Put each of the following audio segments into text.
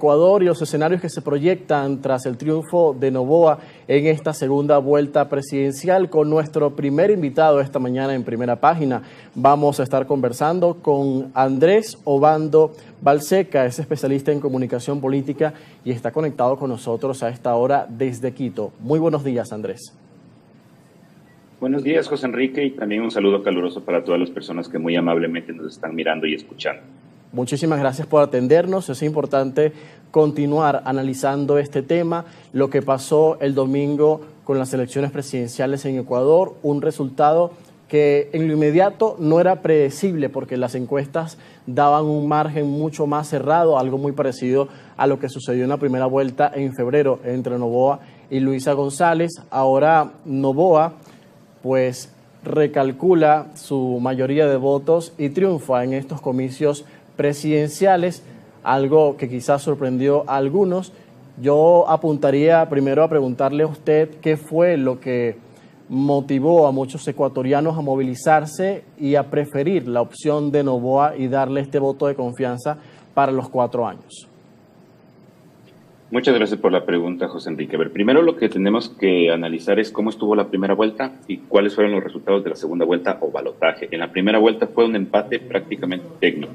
Ecuador y los escenarios que se proyectan tras el triunfo de Noboa en esta segunda vuelta presidencial. Con nuestro primer invitado esta mañana en Primera Página vamos a estar conversando con Andrés Obando Balseca, es especialista en comunicación política y está conectado con nosotros a esta hora desde Quito. Muy buenos días, Andrés. Buenos días, José Enrique, y también un saludo caluroso para todas las personas que muy amablemente nos están mirando y escuchando. Muchísimas gracias por atendernos. Es importante continuar analizando este tema, lo que pasó el domingo con las elecciones presidenciales en Ecuador, un resultado que en lo inmediato no era predecible porque las encuestas daban un margen mucho más cerrado, algo muy parecido a lo que sucedió en la primera vuelta en febrero entre Noboa y Luisa González. Ahora Noboa pues recalcula su mayoría de votos y triunfa en estos comicios presidenciales, algo que quizás sorprendió a algunos. Yo apuntaría primero a preguntarle a usted qué fue lo que motivó a muchos ecuatorianos a movilizarse y a preferir la opción de Noboa y darle este voto de confianza para los 4 años. Muchas gracias por la pregunta, José Enrique. A ver, primero lo que tenemos que analizar es cómo estuvo la primera vuelta y cuáles fueron los resultados de la segunda vuelta o balotaje. En la primera vuelta fue un empate prácticamente técnico.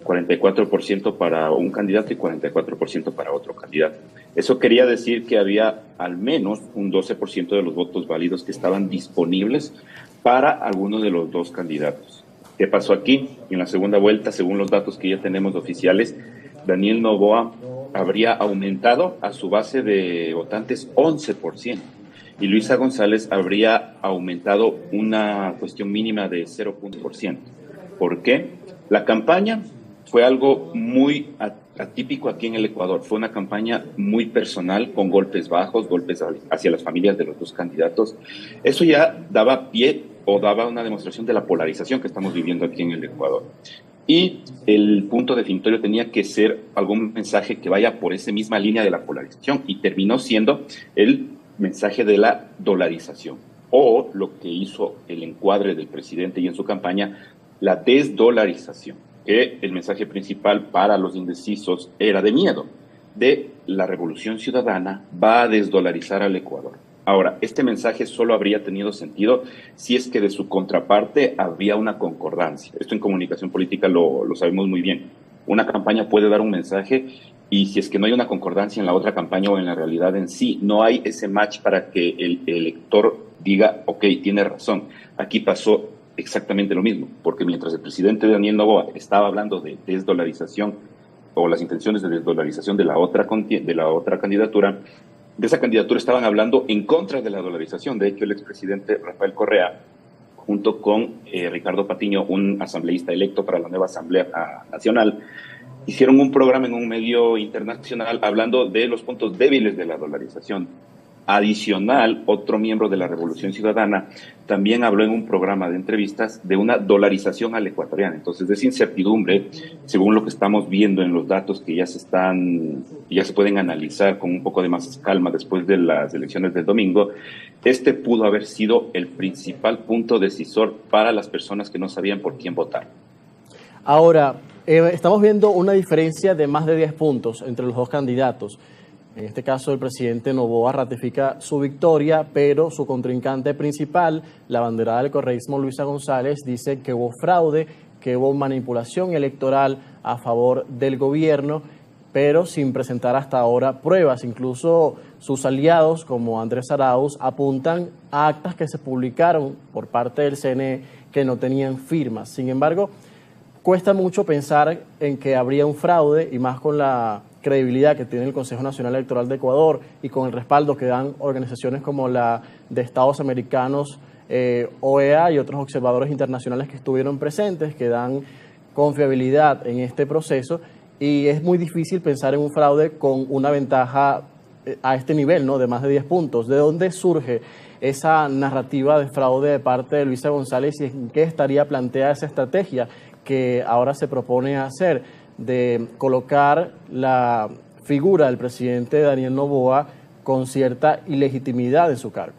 44% para un candidato y 44% para otro candidato. Eso quería decir que había al menos un 12% de los votos válidos que estaban disponibles para alguno de los dos candidatos. ¿Qué pasó aquí? En la segunda vuelta, según los datos que ya tenemos oficiales, Daniel Noboa habría aumentado a su base de votantes 11% y Luisa González habría aumentado una cuestión mínima de 0%. ¿Por qué? La campaña fue algo muy atípico aquí en el Ecuador. Fue una campaña muy personal, con golpes bajos, golpes hacia las familias de los dos candidatos. Eso ya daba pie o daba una demostración de la polarización que estamos viviendo aquí en el Ecuador. Y el punto definitorio tenía que ser algún mensaje que vaya por esa misma línea de la polarización y terminó siendo el mensaje de la dolarización o lo que hizo el encuadre del presidente y en su campaña, la desdolarización, que el mensaje principal para los indecisos era de miedo, de la revolución ciudadana va a desdolarizar al Ecuador. Ahora, este mensaje solo habría tenido sentido si es que de su contraparte había una concordancia. Esto en comunicación política lo sabemos muy bien. Una campaña puede dar un mensaje y si es que no hay una concordancia en la otra campaña o en la realidad en sí, no hay ese match para que el elector diga, ok, tiene razón. Aquí pasó exactamente lo mismo, porque mientras el presidente Daniel Noboa estaba hablando de desdolarización o las intenciones de desdolarización de la otra candidatura, de esa candidatura estaban hablando en contra de la dolarización. De hecho, el expresidente Rafael Correa, junto con Ricardo Patiño, un asambleísta electo para la nueva Asamblea Nacional, hicieron un programa en un medio internacional hablando de los puntos débiles de la dolarización. Adicional, otro miembro de la Revolución Ciudadana también habló en un programa de entrevistas de una dolarización al ecuatoriano. Entonces, es incertidumbre, según lo que estamos viendo en los datos que ya se pueden analizar con un poco de más calma después de las elecciones del domingo. Este pudo haber sido el principal punto decisor para las personas que no sabían por quién votar. Ahora, estamos viendo una diferencia de más de 10 puntos entre los dos candidatos. En este caso, el presidente Noboa ratifica su victoria, pero su contrincante principal, la abanderada del correísmo Luisa González, dice que hubo fraude, que hubo manipulación electoral a favor del gobierno, pero sin presentar hasta ahora pruebas. Incluso sus aliados, como Andrés Arauz, apuntan a actas que se publicaron por parte del CNE que no tenían firmas. Sin embargo, cuesta mucho pensar en que habría un fraude, y más con la credibilidad que tiene el Consejo Nacional Electoral de Ecuador y con el respaldo que dan organizaciones como la de Estados Americanos, OEA y otros observadores internacionales que estuvieron presentes, que dan confiabilidad en este proceso, y es muy difícil pensar en un fraude con una ventaja a este nivel, ¿no?, de más de 10 puntos. ¿De dónde surge esa narrativa de fraude de parte de Luisa González y en qué estaría planteada esa estrategia que ahora se propone hacer de colocar la figura del presidente Daniel Noboa con cierta ilegitimidad en su cargo?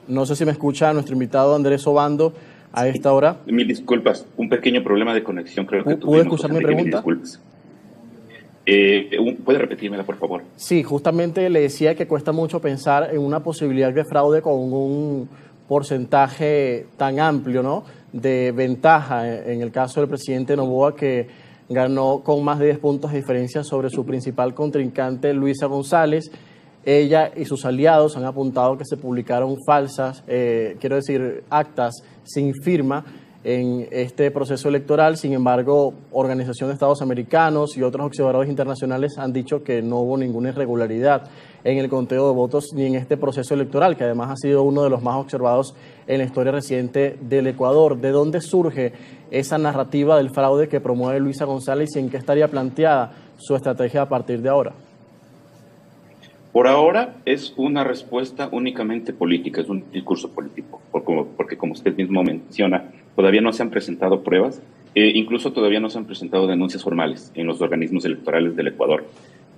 No sé si me escucha nuestro invitado Andrés Obando a esta hora. Mil disculpas, un pequeño problema de conexión creo que ¿Puede tuvimos. escuchar mi pregunta? Mil disculpas. ¿Puede repetírmela, por favor? Sí, justamente le decía que cuesta mucho pensar en una posibilidad de fraude con un porcentaje tan amplio, ¿no?, de ventaja en el caso del presidente Noboa, que ganó con más de 10 puntos de diferencia sobre su principal contrincante, Luisa González. Ella y sus aliados han apuntado que se publicaron falsas, actas sin firma en este proceso electoral. Sin embargo, Organización de Estados Americanos y otros observadores internacionales han dicho que no hubo ninguna irregularidad en el conteo de votos ni en este proceso electoral, que además ha sido uno de los más observados en la historia reciente del Ecuador. ¿De dónde surge esa narrativa del fraude que promueve Luisa González y en qué estaría planteada su estrategia a partir de ahora? Por ahora es una respuesta únicamente política, es un discurso político, porque como usted mismo menciona, todavía no se han presentado pruebas, incluso todavía no se han presentado denuncias formales en los organismos electorales del Ecuador.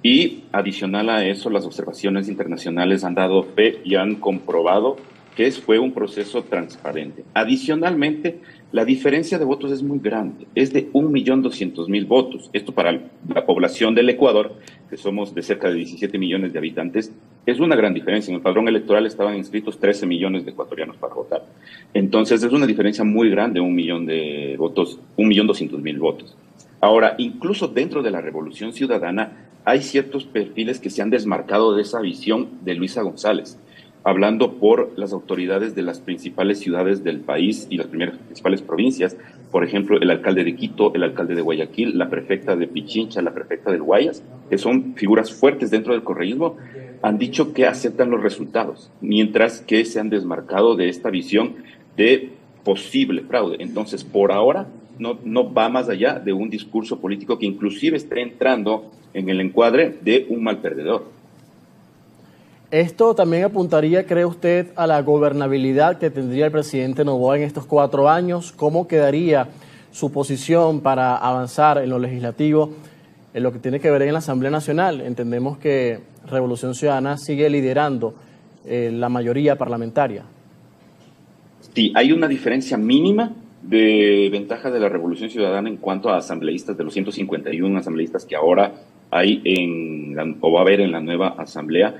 Y adicional a eso, las observaciones internacionales han dado fe y han comprobado que fue un proceso transparente. Adicionalmente, la diferencia de votos es muy grande, es de 1.200.000 votos. Esto para la población del Ecuador, que somos de cerca de 17 millones de habitantes, es una gran diferencia. En el padrón electoral estaban inscritos 13 millones de ecuatorianos para votar. Entonces es una diferencia muy grande, 1 millón de votos, 1.200.000 votos. Ahora, incluso dentro de la Revolución Ciudadana hay ciertos perfiles que se han desmarcado de esa visión de Luisa González, hablando por las autoridades de las principales ciudades del país y las principales provincias. Por ejemplo, el alcalde de Quito, el alcalde de Guayaquil, la prefecta de Pichincha, la prefecta del Guayas, que son figuras fuertes dentro del correísmo, han dicho que aceptan los resultados, mientras que se han desmarcado de esta visión de posible fraude. Entonces, por ahora, no va más allá de un discurso político que inclusive está entrando en el encuadre de un mal perdedor. Esto también apuntaría, ¿cree usted, a la gobernabilidad que tendría el presidente Noboa en estos 4 años? ¿Cómo quedaría su posición para avanzar en lo legislativo, en lo que tiene que ver en la Asamblea Nacional? Entendemos que Revolución Ciudadana sigue liderando la mayoría parlamentaria. Sí, hay una diferencia mínima de ventaja de la Revolución Ciudadana en cuanto a asambleístas, de los 151 asambleístas que ahora hay o va a haber en la nueva asamblea.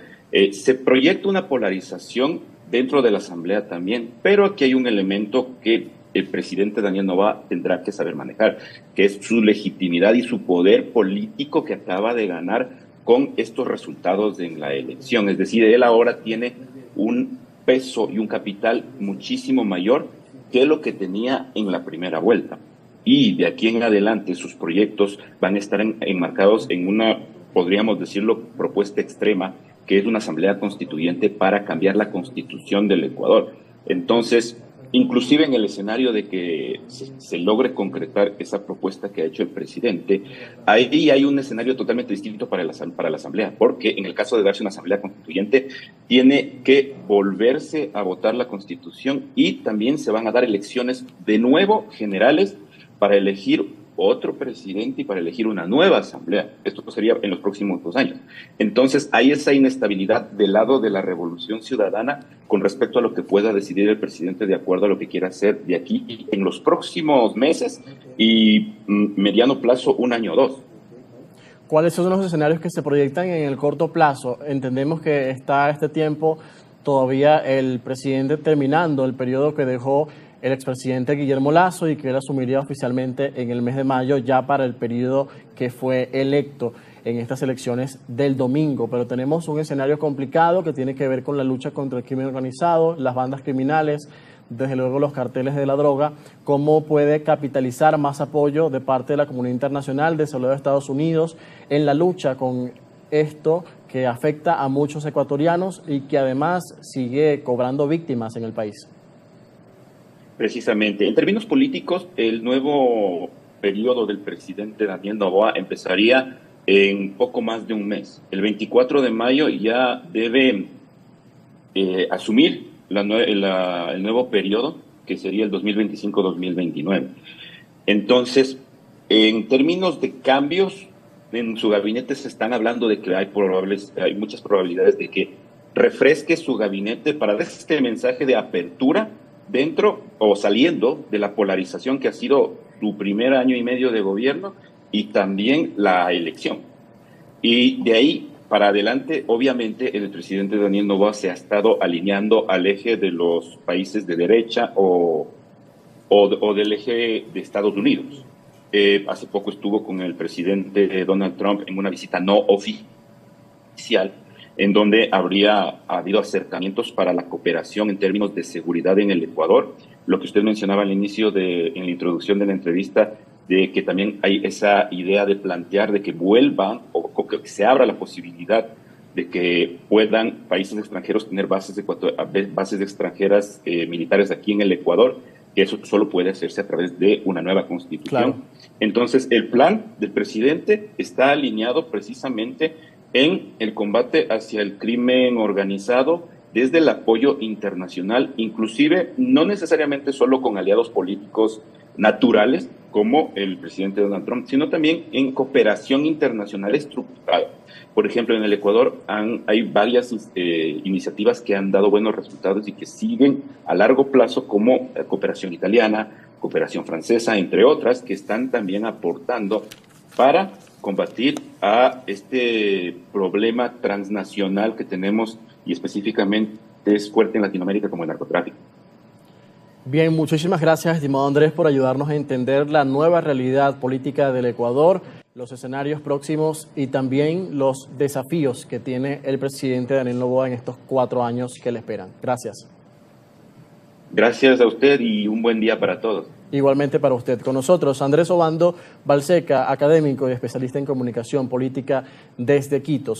Se proyecta una polarización dentro de la Asamblea también, pero aquí hay un elemento que el presidente Daniel Noboa tendrá que saber manejar, que es su legitimidad y su poder político que acaba de ganar con estos resultados en la elección. Es decir, él ahora tiene un peso y un capital muchísimo mayor que lo que tenía en la primera vuelta. Y de aquí en adelante sus proyectos van a estar enmarcados en una, podríamos decirlo, propuesta extrema, que es una asamblea constituyente para cambiar la constitución del Ecuador. Entonces, inclusive en el escenario de que se logre concretar esa propuesta que ha hecho el presidente, ahí hay un escenario totalmente distinto para la asamblea, porque en el caso de darse una asamblea constituyente, tiene que volverse a votar la constitución y también se van a dar elecciones de nuevo generales para elegir otro presidente y para elegir una nueva asamblea. Esto sería en los próximos 2 años. Entonces, hay esa inestabilidad del lado de la Revolución Ciudadana con respecto a lo que pueda decidir el presidente de acuerdo a lo que quiera hacer de aquí en los próximos meses y mediano plazo, 1 año o 2. ¿Cuáles son los escenarios que se proyectan en el corto plazo? Entendemos que está este tiempo todavía el presidente terminando el periodo que dejó el expresidente Guillermo Lasso y que él asumiría oficialmente en el mes de mayo ya para el periodo que fue electo en estas elecciones del domingo. Pero tenemos un escenario complicado que tiene que ver con la lucha contra el crimen organizado, las bandas criminales, desde luego los carteles de la droga. ¿Cómo puede capitalizar más apoyo de parte de la comunidad internacional, de los Estados Unidos, en la lucha con esto que afecta a muchos ecuatorianos y que además sigue cobrando víctimas en el país? Precisamente. En términos políticos, el nuevo periodo del presidente Daniel Noboa empezaría en poco más de un mes. El 24 de mayo ya debe asumir el nuevo periodo, que sería el 2025-2029. Entonces, en términos de cambios, en su gabinete se están hablando de que hay muchas probabilidades de que refresque su gabinete para dar este mensaje de apertura dentro o saliendo de la polarización que ha sido su primer año y medio de gobierno y también la elección. Y de ahí para adelante, obviamente, el presidente Daniel Noboa se ha estado alineando al eje de los países de derecha o del eje de Estados Unidos. Hace poco estuvo con el presidente Donald Trump en una visita no oficial, en donde habría habido acercamientos para la cooperación en términos de seguridad en el Ecuador. Lo que usted mencionaba al inicio, en la introducción de la entrevista, de que también hay esa idea de plantear de que vuelvan o que se abra la posibilidad de que puedan países extranjeros tener bases extranjeras militares aquí en el Ecuador, que eso solo puede hacerse a través de una nueva constitución. Claro. Entonces, el plan del presidente está alineado precisamente en el combate hacia el crimen organizado desde el apoyo internacional, inclusive no necesariamente solo con aliados políticos naturales como el presidente Donald Trump, sino también en cooperación internacional estructurada. Por ejemplo, en el Ecuador hay varias iniciativas que han dado buenos resultados y que siguen a largo plazo, como cooperación italiana, cooperación francesa, entre otras, que están también aportando para combatir a este problema transnacional que tenemos y específicamente es fuerte en Latinoamérica como el narcotráfico. Bien, muchísimas gracias, estimado Andrés, por ayudarnos a entender la nueva realidad política del Ecuador, los escenarios próximos y también los desafíos que tiene el presidente Daniel Noboa en estos 4 años que le esperan. Gracias. Gracias a usted y un buen día para todos. Igualmente para usted. Con nosotros, Andrés Obando Balseca, académico y especialista en comunicación política desde Quito.